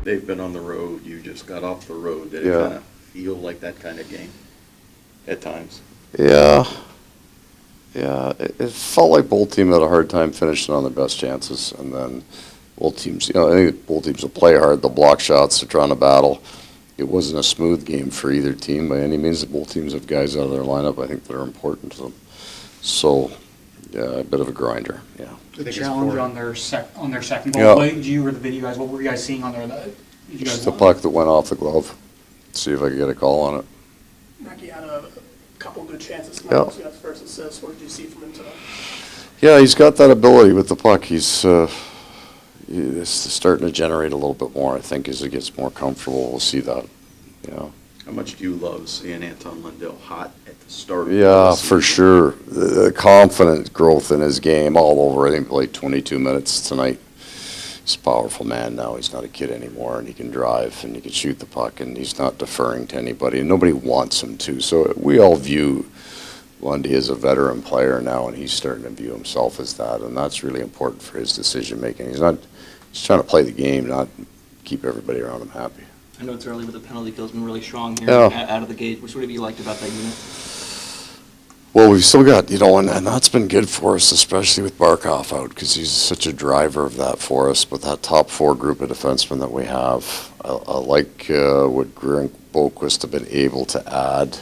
They've been on the road. You just got off the road. Did it Yeah. kind of feel like that kind of game at times? Yeah. Yeah, it felt like both teams had a hard time finishing on their best chances, and then both teams, I think both teams will play hard. They'll block shots, they're trying to battle. It wasn't a smooth game for either team by any means. Both teams have guys out of their lineup, I think, that are important to them. So, yeah, a bit of a grinder, yeah. The challenge on their second goal Yeah. play. Did you or the video guys? What were you guys seeing on there? Did you guys Just the puck that went off the glove. See if I could get a call on it. Mackie had a couple good chances. Yeah. He got the first assist. What did you see from him today? Yeah, he's got that ability with the puck. He's starting to generate a little bit more, I think, as he gets more comfortable. We'll see that, yeah. How much do you love seeing Anton Lundell hot at the start of the Yeah, season? for sure. The confident growth in his game all over. I think he played 22 minutes tonight. He's a powerful man now. He's not a kid anymore, and he can drive, and he can shoot the puck, and he's not deferring to anybody, and nobody wants him to. So we all view Lundy as a veteran player now, and he's starting to view himself as that, and that's really important for his decision-making. He's trying to play the game, not keep everybody around him happy. I know it's early, but the penalty kill's been really strong here Yeah. out of the gate. What have you liked about that unit? Well, we've still got, and that's been good for us, especially with Barkov out, because he's such a driver of that for us. But that top four group of defensemen that we have, I like what Greer and Boquist have been able to add.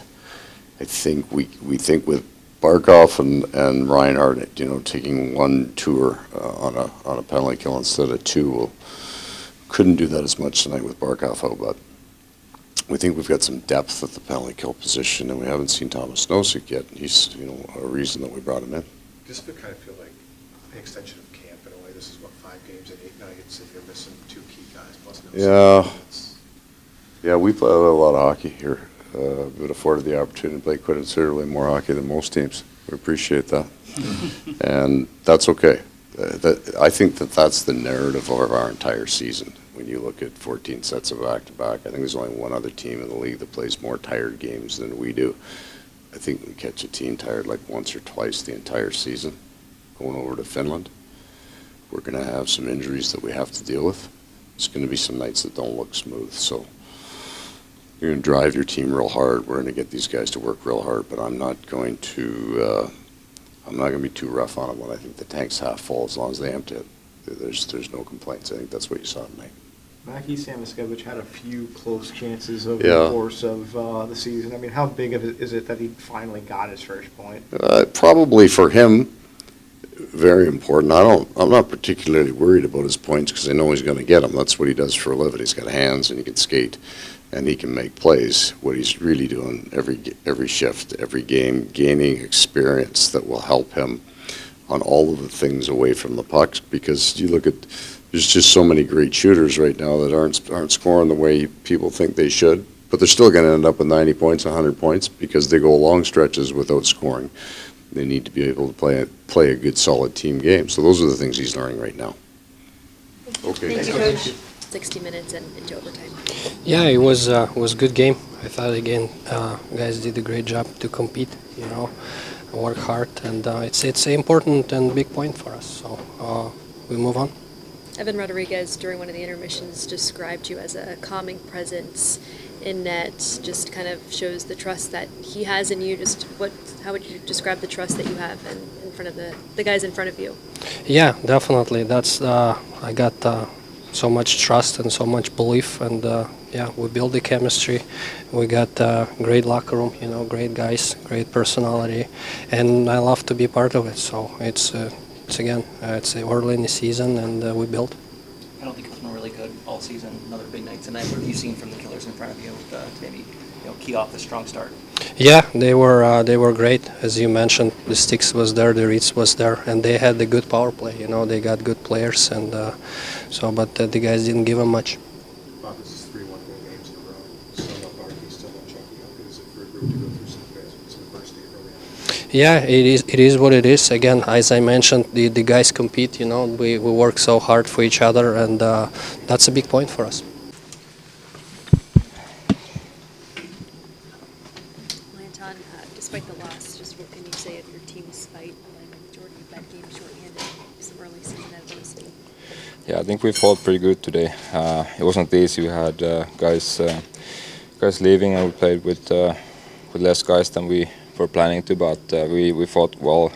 I think we think with Barkov and Reinhardt, taking one tour on a penalty kill instead of two, couldn't do that as much tonight with Barkov out, but we think we've got some depth at the penalty kill position, and we haven't seen Thomas Nosek yet. He's, a reason that we brought him in. Just kind of feel like an extension of camp in a way. This is what, 5 games and 8 nights, if you're missing 2 key guys plus Nosek. Yeah. Yeah, we play a lot of hockey here. We've been afforded the opportunity to play quite considerably more hockey than most teams. We appreciate that. And that's okay. I think that's the narrative of our entire season. When you look at 14 sets of back-to-back, I think there's only one other team in the league that plays more tired games than we do. I think we catch a team tired like once or twice the entire season. Going over to Finland, we're going to have some injuries that we have to deal with. It's going to be some nights that don't look smooth. So you're going to drive your team real hard. We're going to get these guys to work real hard, but I'm not going to be too rough on them when I think the tank's half full. As long as they empty it, there's no complaints. I think that's what you saw tonight. Mackie Samoskevich had a few close chances over Yeah. the course of the season. I mean, how big of it is it that he finally got his first point? Probably for him, very important. I'm not particularly worried about his points because I know he's going to get them. That's what he does for a living. He's got hands and he can skate and he can make plays. What he's really doing every shift, every game, gaining experience that will help him on all of the things away from the pucks, because you look at, there's just so many great shooters right now that aren't scoring the way people think they should, but they're still going to end up with 90 points, 100 points, because they go long stretches without scoring. They need to be able to play a good, solid team game. So those are the things he's learning right now. Okay. Thank you, Coach. 60 minutes and into overtime. Yeah, it was a good game. I thought, again, guys did a great job to compete, work hard, and it's an important and big point for us. So we move on. Evan Rodriguez, during one of the intermissions, described you as a calming presence in net, just kind of shows the trust that he has in you. How would you describe the trust that you have in front of the guys in front of you? Yeah, definitely. That's I got so much trust and so much belief, and we build the chemistry. We got great locker room, great guys, great personality, and I love to be part of it. So it's early in the season, and we build. I don't think it's been really good all season. Another big night tonight. What have you seen from the Killers in front of you to maybe key off the strong start? Yeah, they were great. As you mentioned, the Sticks was there, the Reeds was there, and they had the good power play. They got good players, and but the guys didn't give them much. Bob, this is 3 1-goal games in a row. Still not Barkley, still not Chucky. How good is it for a group to go through some adversity early on? Yeah, it is what it is. Again, as I mentioned, the guys compete. We work so hard for each other, and that's a big point for us. Anton, Despite the loss, just what can you say of your team's fight? Majority of that game shorthanded, some early season adversity. Yeah, I think we fought pretty good today. It wasn't easy. We had guys leaving, and we played with less guys than we were planning to. But we fought well.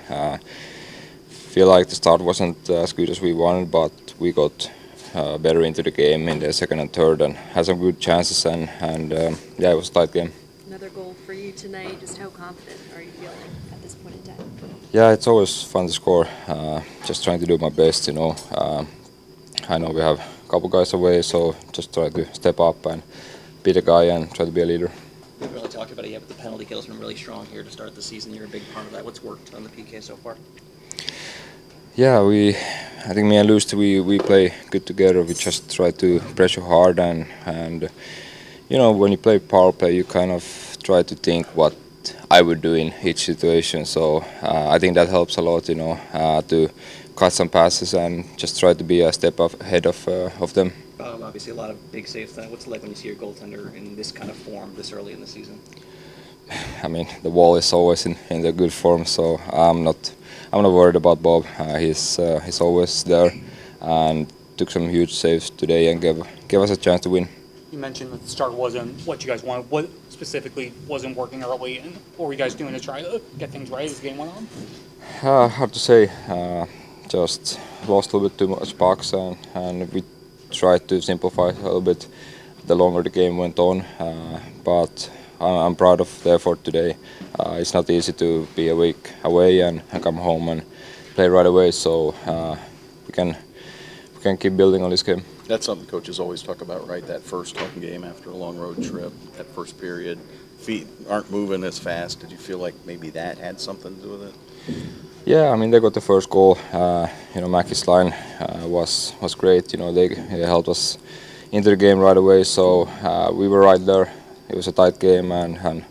Feel like the start wasn't as good as we wanted, but we got better into the game in the second and third, and had some good chances. And yeah, it was a tight game. Another goal for you tonight. Just how confident are you feeling at this point in time? Yeah, it's always fun to score. Just trying to do my best, you know. I know we have a couple guys away, so just try to step up and be the guy and try to be a leader. We haven't really talked about it yet, but the penalty kill has been really strong here to start the season. You're a big part of that. What's worked on the PK so far? Yeah, I think me and Lucy, we play good together. We just try to pressure hard and you know, when you play power play, you kind of try to think what I would do in each situation. So I think that helps a lot, you know, to cut some passes and just try to be a step ahead of them. Obviously, a lot of big saves tonight. What's it like when you see your goaltender in this kind of form this early in the season? I mean, the wall is always in the good form, so I'm not worried about Bob. He's always there and took some huge saves today and gave us a chance to win. You mentioned that the start wasn't what you guys wanted. What specifically wasn't working early, and what were you guys doing to try to get things right as the game went on? Hard to say. Just lost a little bit too much pucks, and we tried to simplify a little bit the longer the game went on. But I'm proud of the effort today. It's not easy to be a week away and come home and play right away. So we can keep building on this game. That's something coaches always talk about, right? That first home game after a long road trip, that first period, feet aren't moving as fast. Did you feel like maybe that had something to do with it? Yeah, I mean, they got the first goal. You know, Mackie's line was great. You know, they helped us into the game right away. So we were right there. It was a tight game, and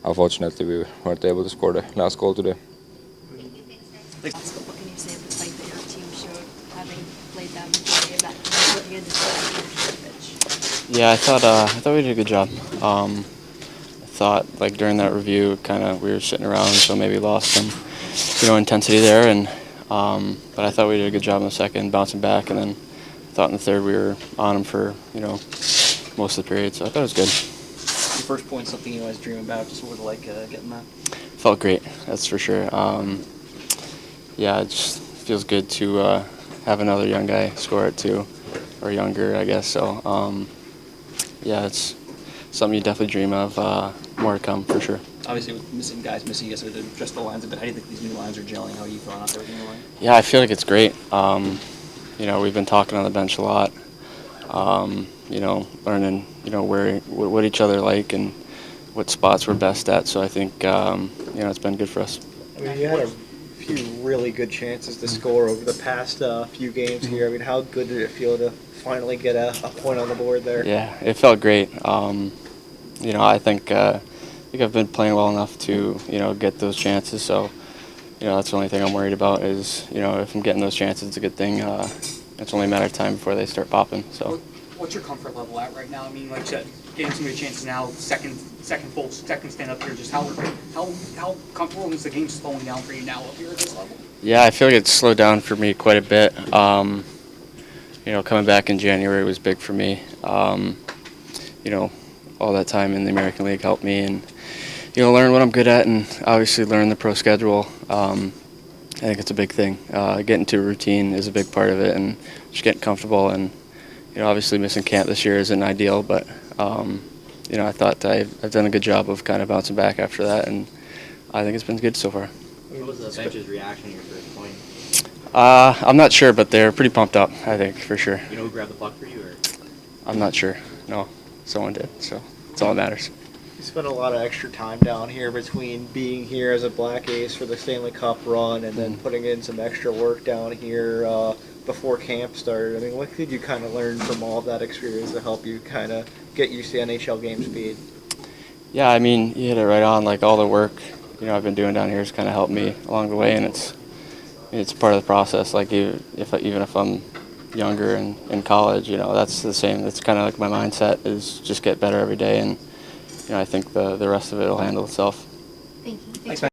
unfortunately we weren't able to score the last goal today. What can you say of the fight that your team showed, having played that majority of that shorthanded pitch? Yeah, I thought we did a good job. I thought like during that review, we were sitting around, so maybe lost some, you know, intensity there. And but I thought we did a good job in the second, bouncing back, and then I thought in the third we were on them for, you know, most of the period. So I thought it was good. Your first point, something you always dream about. Just what was it like getting that? Felt great, that's for sure. Yeah, it just feels good to have another young guy score it too, or younger, I guess. So yeah, it's something you definitely dream of. More to come for sure. Obviously, with missing yesterday, to address the lines a bit. How do you think these new lines are gelling? How are you feeling out there with the new line? Yeah, I feel like it's great. You know, we've been talking on the bench a lot. You know, learning, you know, what each other like and what spots we're best at. So I think, you know, it's been good for us. I mean, you had a few really good chances to score over the past few games here. I mean, how good did it feel to finally get a point on the board there? Yeah, it felt great. You know, I think I've been playing well enough to, you know, get those chances. So, you know, that's the only thing I'm worried about is, you know, if I'm getting those chances, it's a good thing. It's only a matter of time before they start popping. So. What's your comfort level at right now? I mean, like you said, getting some good chances now, second stand up here. Just how comfortable is the game slowing down for you now up here at this level? Yeah, I feel like it's slowed down for me quite a bit. You know, coming back in January was big for me. You know, all that time in the American League helped me, and you know, learn what I'm good at, and obviously learn the pro schedule. I think it's a big thing. Getting to a routine is a big part of it, and just getting comfortable. And you know, obviously missing camp this year isn't ideal, but you know, I thought I've done a good job of kind of bouncing back after that, and I think it's been good so far. What was the bench's reaction to your first point? I'm not sure, but they're pretty pumped up, I think, for sure. You know who grabbed the puck for you? Or? I'm not sure. No, someone did, so that's all that matters. You spent a lot of extra time down here between being here as a Black Ace for the Stanley Cup run and then putting in some extra work down here before camp started. I mean, what did you kind of learn from all of that experience to help you kind of get used to NHL game speed? Yeah, I mean, you hit it right on. Like, all the work, you know, I've been doing down here has kind of helped me along the way, and it's part of the process. Like, even if I'm younger and in college, you know, that's the same. That's kind of like my mindset is just get better every day, and you know, I think the rest of it will handle itself. Thank you. Thanks, man.